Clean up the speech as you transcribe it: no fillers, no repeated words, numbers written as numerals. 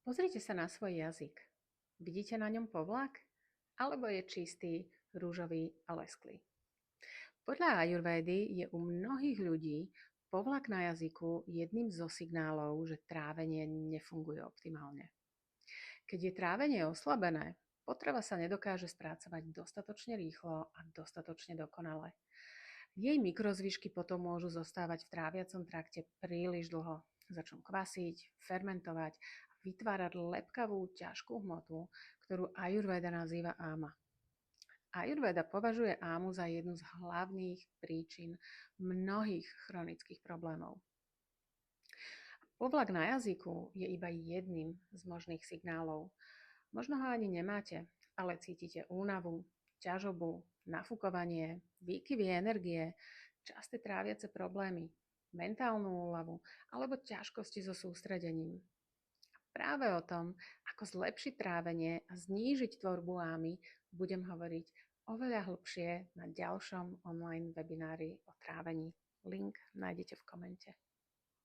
Pozrite sa na svoj jazyk. Vidíte na ňom povlak? Alebo je čistý, ružový a lesklý? Podľa ajurvédy je u mnohých ľudí povlak na jazyku jedným zo signálov, že trávenie nefunguje optimálne. Keď je trávenie oslabené, potrava sa nedokáže spracovať dostatočne rýchlo a dostatočne dokonale. Jej mikrozvyšky potom môžu zostávať v tráviacom trakte príliš dlho. Začnú kvasiť, fermentovať a vytvárať lepkavú, ťažkú hmotu, ktorú ajurvéda nazýva áma. Ajurvéda považuje ámu za jednu z hlavných príčin mnohých chronických problémov. Povlak na jazyku je iba jedným z možných signálov. Možno ho ani nemáte, ale cítite únavu, ťažobu, nafúkovanie, výkyvy energie, časté tráviace problémy, mentálnu úľavu alebo ťažkosti so sústredením. Práve o tom, ako zlepšiť trávenie a znížiť tvorbu ámy, budem hovoriť oveľa hlbšie na ďalšom online webinári o trávení. Link nájdete v komente.